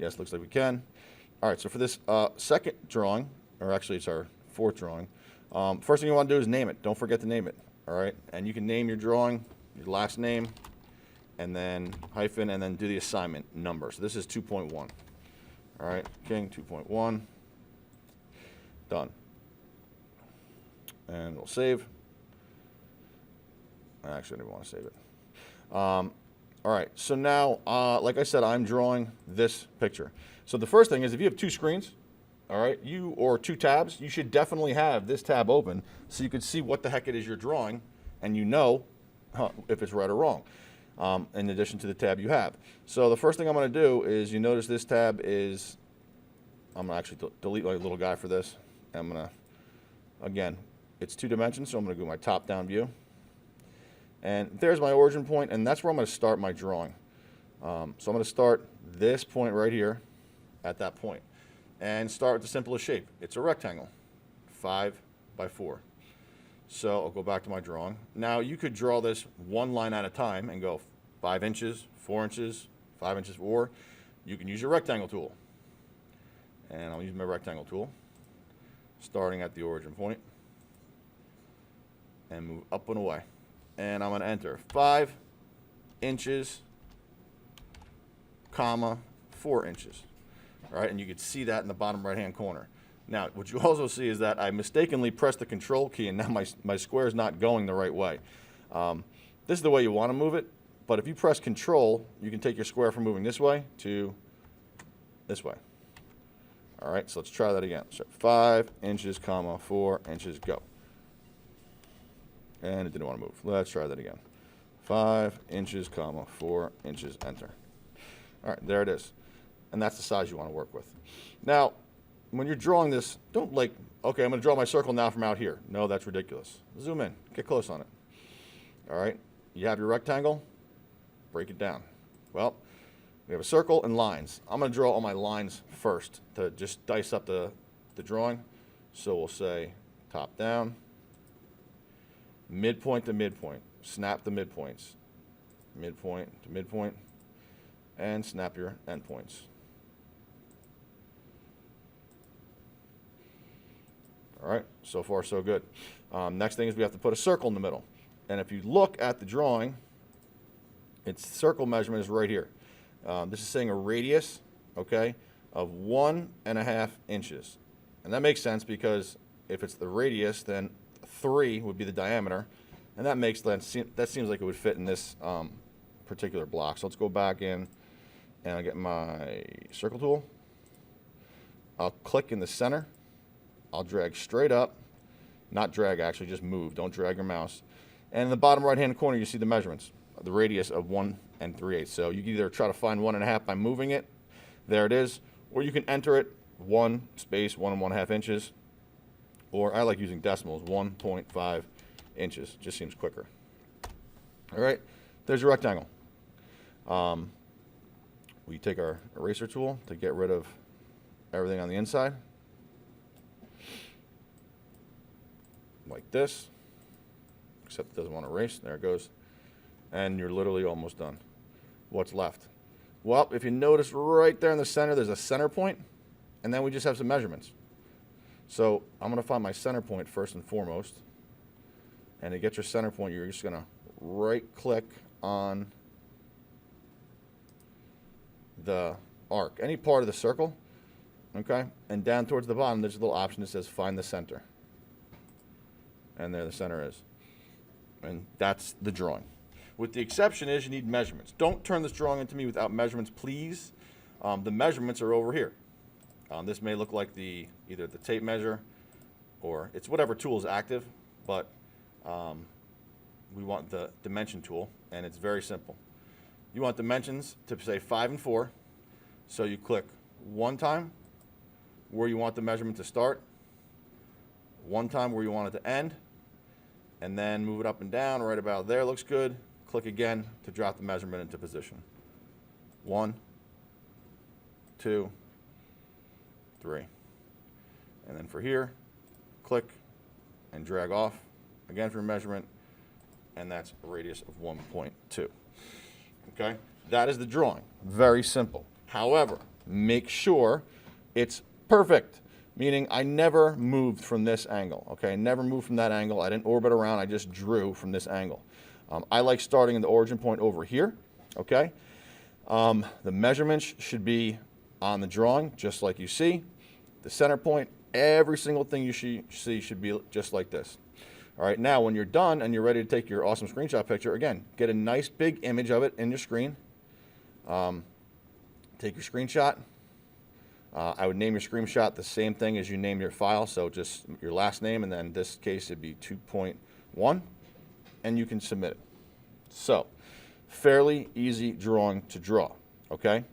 Yes, looks like we can. All right, so for this second drawing, or actually it's our fourth drawing, first thing you want to do is name it. Don't forget to name it, all right? And you can name your drawing, your last name, and then hyphen, and then do the assignment number. So this is 2.1. All right, King 2.1. Done. And we'll save. Actually, I didn't want to save it. All right, so now, like I said, I'm drawing this picture. So the first thing is if you have two screens, all right, or two tabs, you should definitely have this tab open so you can see what the heck it is you're drawing, and you know if it's right or wrong, in addition to the tab you have. So the first thing I'm going to do is, you notice this tab is, I'm going to actually delete my little guy for this. I'm going to, again, it's 2 dimensions, so I'm going to go my top-down view. And there's my origin point, and that's where I'm going to start my drawing. So I'm going to start this point right here at that point, and start with the simplest shape. It's a rectangle, 5 by 4. So I'll go back to my drawing. Now you could draw this one line at a time and go 5 inches, 4 inches, 5 inches, or you can use your rectangle tool. And I'll use my rectangle tool, starting at the origin point, and move up and away. And I'm going to enter 5 inches, comma, 4 inches. All right, and you can see that in the bottom right-hand corner. Now, what you also see is that I mistakenly pressed the control key, and now my square is not going the right way. This is the way you want to move it, but if you press control, you can take your square from moving this way to this way. All right, so let's try that again. So 5 inches, comma, 4 inches, go. And it didn't want to move. Let's try that again. 5 inches, comma, 4 inches, enter. All right, there it is. And that's the size you want to work with. Now, when you're drawing this, don't okay, I'm going to draw my circle now from out here. No, that's ridiculous. Zoom in, get close on it. All right, you have your rectangle, break it down. Well, we have a circle and lines. I'm going to draw all my lines first to just dice up the drawing. So we'll say top down, midpoint to midpoint, snap the midpoints, midpoint to midpoint, and snap your endpoints. All right, so far so good. Next thing is we have to put a circle in the middle. And if you look at the drawing, its circle measurement is right here. This is saying a radius, okay, of 1.5 inches. And that makes sense because if it's the radius, then 3 would be the diameter. And that seems like it would fit in this particular block. So let's go back in, and I'll get my circle tool. I'll click in the center. I'll drag straight up, not drag actually, just move, don't drag your mouse. And in the bottom right hand corner you see the measurements, the radius of 1 3/8. So you can either try to find 1.5 by moving it, there it is, or you can enter it 1 space 1 1/2 inches, or I like using decimals, 1.5 inches, just seems quicker. All right, there's your rectangle. We take our eraser tool to get rid of everything on the inside. Like this, except it doesn't want to erase. There it goes. And you're literally almost done. What's left? Well, if you notice right there in the center, there's a center point, and then we just have some measurements. So I'm going to find my center point first and foremost. And to get your center point, you're just going to right-click on the arc, any part of the circle, okay? And down towards the bottom, there's a little option that says Find the Center. And there the center is. And that's the drawing. With the exception is you need measurements. Don't turn this drawing into me without measurements, please. The measurements are over here. This may look like either the tape measure or it's whatever tool is active, but we want the dimension tool, and it's very simple. You want dimensions to say 5 and 4, so you click one time where you want the measurement to start, one time where you want it to end, and then move it up and down right about there. Looks good. Click again to drop the measurement into position. 1, 2, 3. And then for here, click and drag off again for measurement, and that's a radius of 1.2. Okay, that is the drawing. Very simple. However, make sure it's perfect, meaning I never moved from this angle, okay? Never moved from that angle. I didn't orbit around. I just drew from this angle. I like starting in the origin point over here, okay? The measurements should be on the drawing, just like you see. The center point, every single thing you see should be just like this. All right, now when you're done and you're ready to take your awesome screenshot picture, again, get a nice big image of it in your screen. Take your screenshot. I would name your screenshot the same thing as you name your file, so just your last name, and then in this case it'd be 2.1, and you can submit it. So, fairly easy drawing to draw, okay?